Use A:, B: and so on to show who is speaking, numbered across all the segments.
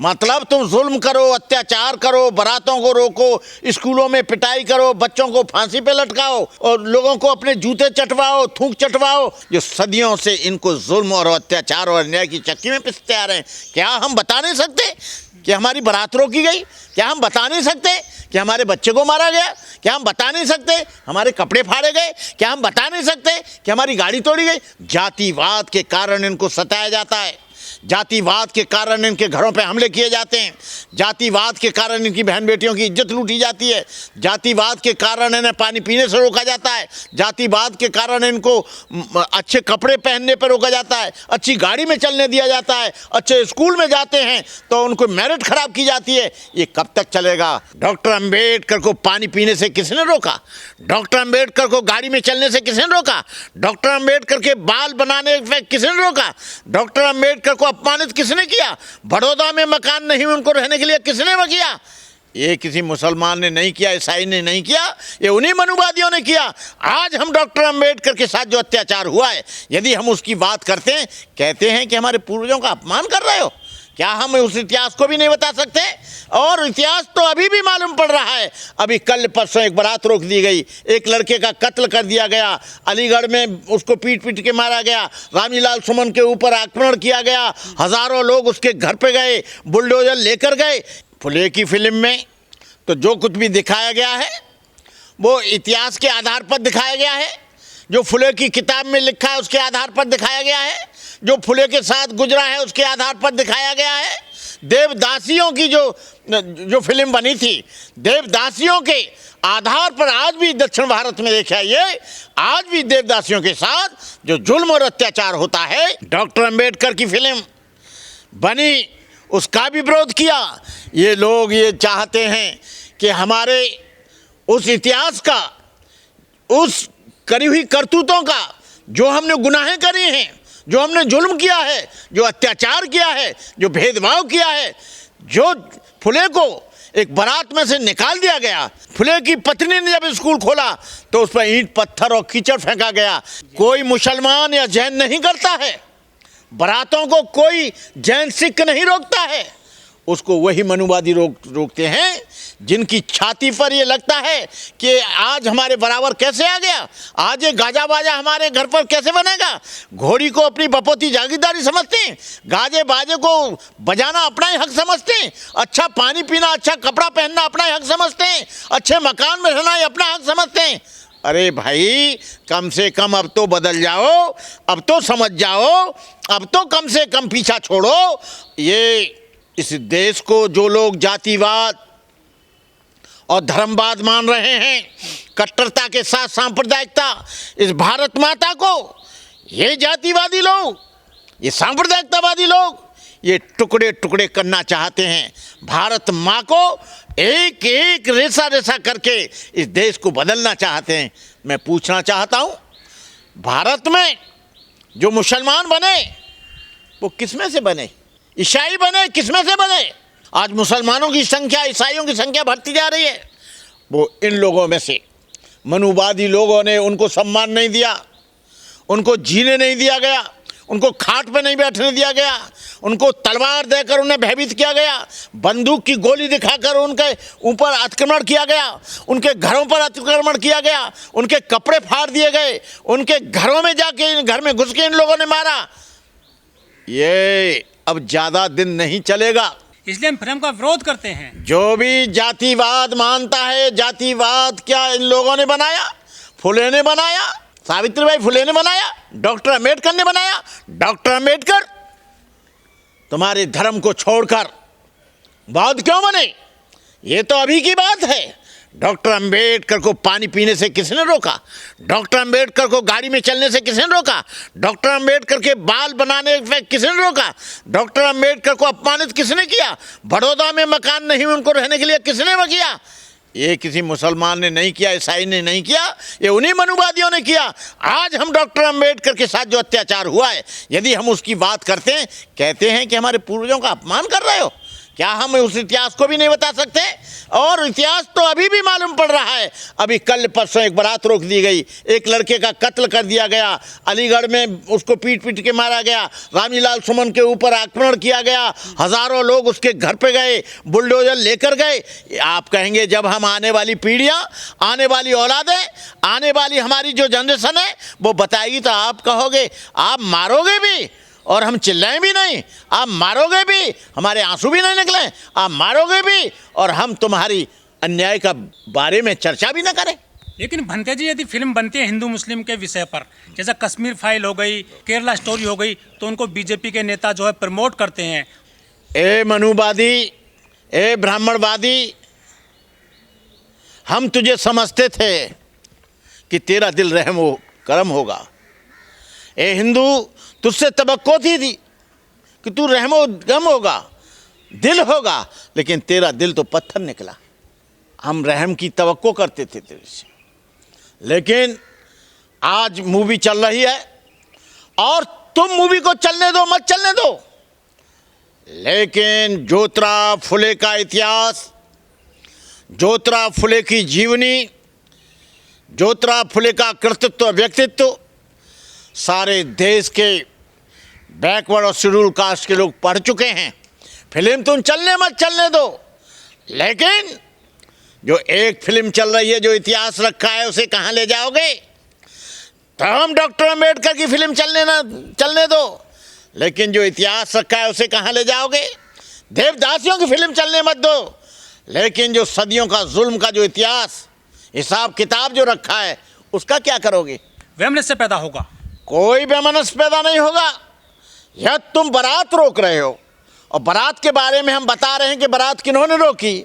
A: मतलब तुम जुल्म करो, अत्याचार करो, बारातों को रोको, स्कूलों में पिटाई करो, बच्चों को फांसी पे लटकाओ और लोगों को अपने जूते चटवाओ, थूक चटवाओ। जो सदियों से इनको जुल्म और अत्याचार और अन्याय की चक्की में पिसते आ रहे हैं। क्या हम बता नहीं सकते कि हमारी बारात रोकी गई? क्या हम बता नहीं सकते कि हमारे बच्चे को मारा गया? क्या हम बता नहीं सकते हमारे कपड़े फाड़े गए? क्या हम बता नहीं सकते कि हमारी गाड़ी तोड़ी गई? जातिवाद के कारण इनको सताया जाता है, जातिवाद के कारण इनके घरों पे हमले किए जाते हैं, जातिवाद के कारण इनकी बहन बेटियों की इज्जत लूटी जाती है, जातिवाद के कारण इन्हें पानी पीने से रोका जाता है, जातिवाद के कारण इनको अच्छे कपड़े पहनने पर रोका जाता है, अच्छी गाड़ी में चलने दिया जाता है, अच्छे स्कूल में जाते हैं तो उनको मेरिट खराब की जाती है। ये कब तक चलेगा? डॉक्टर अंबेडकर को पानी पीने से किसने रोका? डॉक्टर अंबेडकर को गाड़ी में चलने से किसने रोका? डॉक्टर अंबेडकर के बाल बनाने पे किसने रोका? डॉक्टर अंबेडकर को अपमानित किसने किया? बड़ौदा में मकान नहीं उनको रहने के लिए किसने किया? ये किसी मुसलमान ने नहीं किया, ईसाई ने नहीं किया, ये उन्हीं मनुवादियों ने किया। आज हम डॉक्टर अंबेडकर के साथ जो अत्याचार हुआ है, यदि हम उसकी बात करते हैं, कहते हैं कि हमारे पूर्वजों का अपमान कर रहे हो। क्या हम उस इतिहास को भी नहीं बता सकते? और इतिहास तो अभी भी मालूम पड़ रहा है। अभी कल परसों एक बारात रोक दी गई, एक लड़के का कत्ल कर दिया गया, अलीगढ़ में उसको पीट पीट के मारा गया, रामीलाल सुमन के ऊपर आक्रमण किया गया, हज़ारों लोग उसके घर पे गए, बुलडोजर लेकर गए। फुले की फिल्म में तो जो कुछ भी दिखाया गया है वो इतिहास के आधार पर दिखाया गया है, जो फुले की किताब में लिखा है उसके आधार पर दिखाया गया है, जो फुले के साथ गुजरा है उसके आधार पर दिखाया गया है। देवदासियों की जो फिल्म बनी थी, देवदासियों के आधार पर आज भी दक्षिण भारत में देखा ये, आज भी देवदासियों के साथ जो जुल्म और अत्याचार होता है। डॉक्टर अंबेडकर की फिल्म बनी, उसका भी विरोध किया। ये लोग ये चाहते हैं कि हमारे उस इतिहास का, उस करी हुई करतूतों का, जो हमने गुनाहें करी हैं, जो हमने जुल्म किया है, जो अत्याचार किया है, जो भेदभाव किया है, जो फुले को एक बारात में से निकाल दिया गया, फुले की पत्नी ने जब स्कूल खोला तो उस पर ईंट पत्थर और कीचड़ फेंका गया। कोई मुसलमान या जैन नहीं करता है, बारातों को कोई जैन सिख नहीं रोकता है, उसको वही मनुवादी रोकते हैं जिनकी छाती पर ये लगता है कि आज हमारे बराबर कैसे आ गया, आज ये गाजा बाजा हमारे घर पर कैसे बनेगा। घोड़ी को अपनी बपोती जागीरदारी समझते हैं, गाजे बाजे को बजाना अपना ही हक समझते हैं, अच्छा पानी पीना, अच्छा कपड़ा पहनना अपना ही हक समझते हैं, अच्छे मकान में रहना ही अपना हक समझते हैं। अरे भाई, कम से कम अब तो बदल जाओ, अब तो समझ जाओ, अब तो कम से कम पीछा छोड़ो। ये इस देश को जो लोग जातिवाद और धर्मवाद मान रहे हैं, कट्टरता के साथ सांप्रदायिकता, इस भारत माता को ये जातिवादी लोग, ये सांप्रदायिकतावादी लोग ये टुकड़े टुकड़े करना चाहते हैं। भारत माँ को एक एक रेसा रेसा करके इस देश को बदलना चाहते हैं। मैं पूछना चाहता हूँ, भारत में जो मुसलमान बने वो किसमें से बने? ईसाई बने, किसमें से बने? आज मुसलमानों की संख्या, ईसाइयों की संख्या बढ़ती जा रही है। वो इन लोगों में से मनुवादी लोगों ने उनको सम्मान नहीं दिया, उनको जीने नहीं दिया गया, उनको खाट पे नहीं बैठने दिया गया, उनको तलवार देकर उन्हें भयभीत किया गया, बंदूक की गोली दिखाकर उनके ऊपर अतिक्रमण किया गया, उनके घरों पर अतिक्रमण किया गया, उनके कपड़े फाड़ दिए गए, उनके घरों में जाके, घर में घुस के इन लोगों ने मारा। ये अब ज़्यादा दिन नहीं चलेगा,
B: इसलिए हम फिल्म का विरोध करते हैं।
A: जो भी जातिवाद मानता है, जातिवाद क्या इन लोगों ने बनाया? फुले ने बनाया, सावित्रीबाई फुले ने बनाया, डॉक्टर अंबेडकर ने बनाया। डॉक्टर अंबेडकर तुम्हारे धर्म को छोड़कर बौद्ध क्यों बने? ये तो अभी की बात है। डॉक्टर अंबेडकर को पानी पीने से किसने रोका? डॉक्टर अंबेडकर को गाड़ी में चलने से किसने रोका? डॉक्टर अंबेडकर के बाल बनाने पे किसने रोका? डॉक्टर अंबेडकर को अपमानित किसने किया? बड़ौदा में मकान नहीं उनको रहने के लिए किसने किया? ये किसी मुसलमान ने नहीं किया, ईसाई ने नहीं किया, ये उन्हीं मनुवादियों ने किया। आज हम डॉक्टर अंबेडकर के साथ जो अत्याचार हुआ है, यदि हम उसकी बात करते हैं, कहते हैं कि हमारे पूर्वजों का अपमान कर रहे हो। क्या हम उस इतिहास को भी नहीं बता सकते? और इतिहास तो अभी भी मालूम पड़ रहा है। अभी कल परसों एक बारात रोक दी गई, एक लड़के का कत्ल कर दिया गया, अलीगढ़ में उसको पीट पीट के मारा गया, रामीलाल सुमन के ऊपर आक्रमण किया गया, हज़ारों लोग उसके घर पे गए, बुलडोजर लेकर गए। आप कहेंगे जब हम आने वाली पीढ़ियाँ, आने वाली औलादें, आने वाली हमारी जो जनरेशन है वो बताएगी तो आप कहोगे, आप मारोगे भी और हम चिल्लाएं भी नहीं, आप मारोगे भी, हमारे आंसू भी नहीं निकले, आप मारोगे भी और हम तुम्हारी अन्याय का बारे में चर्चा भी ना करें।
B: लेकिन भंते जी, यदि फिल्म बनती है हिंदू मुस्लिम के विषय पर, जैसा कश्मीर फाइल हो गई, केरला स्टोरी हो गई, तो उनको बीजेपी के नेता जो है प्रमोट करते हैं।
A: ए मनुवादी, ए ब्राह्मणवादी, हम तुझे समझते थे कि तेरा दिल रहम करम होगा। ए हिंदू, तुझसे तवक्को थी कि तू रहमो गम होगा, दिल होगा, लेकिन तेरा दिल तो पत्थर निकला। हम रहम की तवक्को करते थे तेरे से, लेकिन आज मूवी चल रही है और तुम मूवी को चलने दो, मत चलने दो, लेकिन ज्योतिराव फुले का इतिहास, ज्योतिराव फुले की जीवनी, ज्योतिराव फुले का कृतित्व, व्यक्तित्व सारे देश के बैकवर्ड और शेड्यूल कास्ट के लोग पढ़ चुके हैं। फिल्म तुम चलने मत चलने दो, लेकिन जो एक फिल्म चल रही है, जो इतिहास रखा है, उसे कहाँ ले जाओगे? तो हम डॉक्टर अम्बेडकर की फिल्म चलने दो, लेकिन जो इतिहास रखा है उसे कहाँ ले जाओगे? देवदासियों की फिल्म चलने मत दो, लेकिन जो सदियों का जुल्म का जो इतिहास, हिसाब किताब जो रखा है, उसका क्या करोगे?
B: वैमनस्य पैदा होगा।
A: कोई वैमनस्य पैदा नहीं होगा। यह तुम बारात रोक रहे हो और बारात के बारे में हम बता रहे हैं कि बारात किन्होंने रोकी,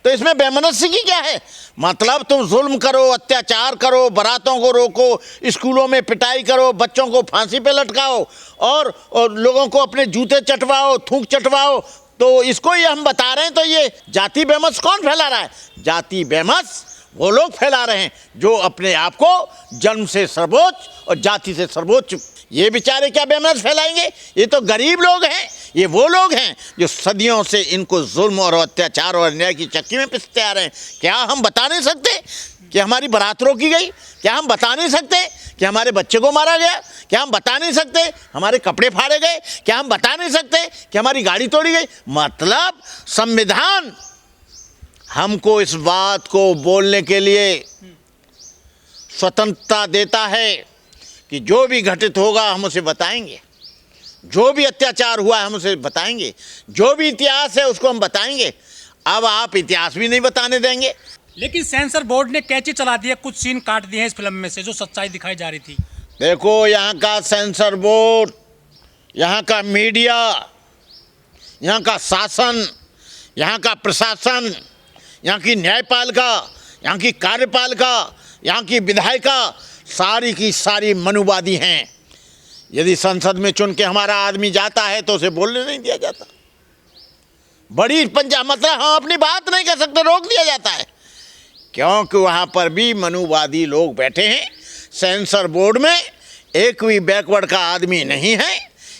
A: तो इसमें वैमनस्य की क्या है? मतलब तुम जुल्म करो, अत्याचार करो, बारातों को रोको, स्कूलों में पिटाई करो, बच्चों को फांसी पे लटकाओ और लोगों को अपने जूते चटवाओ, थूक चटवाओ, तो इसको ये हम बता रहे हैं। तो ये जाति वैमनस्य कौन फैला रहा है? जाति वैमनस्य वो लोग फैला रहे हैं जो अपने आप को जन्म से सर्वोच्च और जाति से सर्वोच्च, ये बेचारे क्या वैमनस्य फैलाएंगे? ये तो गरीब लोग हैं, ये वो लोग हैं जो सदियों से इनको जुल्म और अत्याचार और अन्याय की चक्की में पिसते आ रहे हैं। क्या हम बता नहीं सकते कि हमारी बारात रोकी गई? क्या हम बता नहीं सकते कि हमारे बच्चे को मारा गया? क्या हम बता नहीं सकते हमारे कपड़े फाड़े गए? क्या हम बता नहीं सकते कि हमारी गाड़ी तोड़ी गई? मतलब संविधान हमको इस बात को बोलने के लिए स्वतंत्रता देता है कि जो भी घटित होगा हम उसे बताएंगे, जो भी अत्याचार हुआ है हम उसे बताएंगे, जो भी इतिहास है उसको हम बताएंगे। अब आप इतिहास भी नहीं बताने देंगे।
B: लेकिन सेंसर बोर्ड ने कैची चला दिया, कुछ सीन काट दिए हैं इस फिल्म में से जो सच्चाई दिखाई जा रही थी।
A: देखो, यहाँ का सेंसर बोर्ड, यहाँ का मीडिया, यहाँ का शासन, यहाँ का प्रशासन, यहाँ की न्यायपालिका, यहाँ की कार्यपालिका, यहाँ की विधायिका, सारी की सारी मनुवादी हैं। यदि संसद में चुन के हमारा आदमी जाता है तो उसे बोलने नहीं दिया जाता। बड़ी मतलब हम अपनी बात नहीं कर सकते, रोक दिया जाता है, क्योंकि वहाँ पर भी मनुवादी लोग बैठे हैं। सेंसर बोर्ड में एक भी बैकवर्ड का आदमी नहीं है,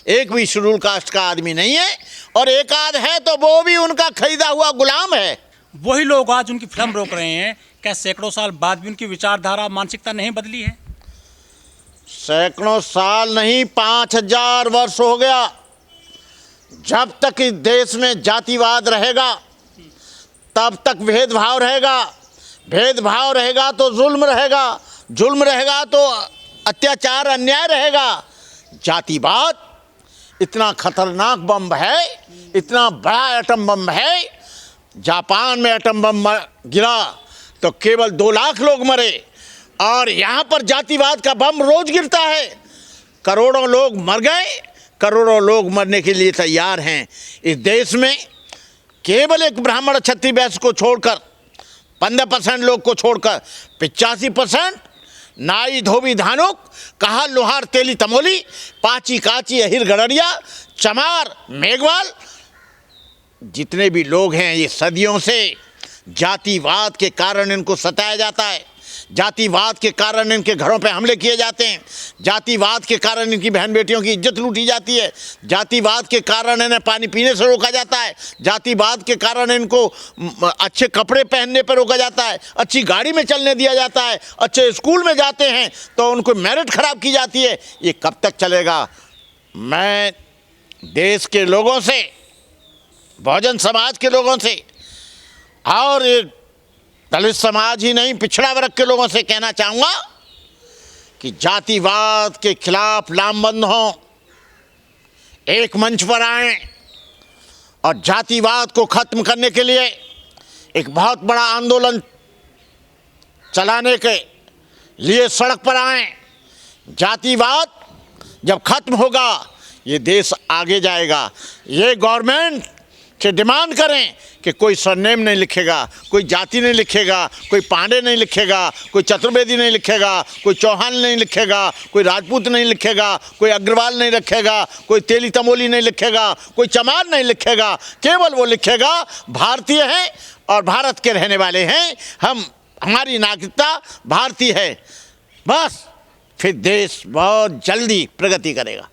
A: एक भी शेड्यूल कास्ट का आदमी नहीं है, और एक आध है तो वो भी उनका खरीदा हुआ गुलाम है।
B: वही लोग आज उनकी फिल्म रोक रहे हैं। क्या सैकड़ों साल बाद भी उनकी विचारधारा, मानसिकता नहीं बदली है?
A: सैकड़ों साल नहीं, 5000 वर्ष हो गया। जब तक इस देश में जातिवाद रहेगा तब तक भेदभाव रहेगा, भेदभाव रहेगा तो जुल्म रहेगा, जुल्म रहेगा तो अत्याचार, अन्याय रहेगा। जातिवाद इतना खतरनाक बम है, इतना बड़ा एटम बम है। जापान में एटम बम गिरा तो केवल 2 लाख लोग मरे, और यहाँ पर जातिवाद का बम रोज गिरता है, करोड़ों लोग मर गए, करोड़ों लोग मरने के लिए तैयार हैं। इस देश में केवल एक ब्राह्मण क्षत्रिय वैश्य को छोड़कर, 15% लोग को छोड़कर 85% नाई धोबी धानुक, कहा लोहार तेली तमोली, पाची काची अहिर गड़रिया, चमार मेघवाल, जितने भी लोग हैं ये सदियों से जातिवाद के कारण इनको सताया जाता है। जातिवाद के कारण इनके घरों पे हमले किए जाते हैं, जातिवाद के कारण इनकी बहन बेटियों की इज्जत लूटी जाती है, जातिवाद के कारण इन्हें पानी पीने से रोका जाता है, जातिवाद के कारण इनको अच्छे कपड़े पहनने पर रोका जाता है, अच्छी गाड़ी में चलने दिया जाता है, अच्छे स्कूल में जाते हैं तो उनको मेरिट खराब की जाती है। ये कब तक चलेगा? मैं देश के लोगों से, बहुजन समाज के लोगों से और ये दलित समाज ही नहीं, पिछड़ा वर्ग के लोगों से कहना चाहूँगा कि जातिवाद के खिलाफ लामबंद हों, एक मंच पर आएं और जातिवाद को ख़त्म करने के लिए एक बहुत बड़ा आंदोलन चलाने के लिए सड़क पर आएं। जातिवाद जब ख़त्म होगा ये देश आगे जाएगा। ये गवर्नमेंट से डिमांड करें कि कोई सरनेम नहीं लिखेगा, कोई जाति नहीं लिखेगा, कोई पांडे नहीं लिखेगा, कोई चतुर्वेदी नहीं लिखेगा, कोई चौहान नहीं लिखेगा, कोई राजपूत नहीं लिखेगा, कोई अग्रवाल नहीं लिखेगा, कोई तेली तमोली नहीं लिखेगा, कोई चमार नहीं लिखेगा। केवल वो लिखेगा भारतीय हैं और भारत के रहने वाले हैं, हमारी नागरिकता भारतीय है। बस फिर देश बहुत जल्दी प्रगति करेगा।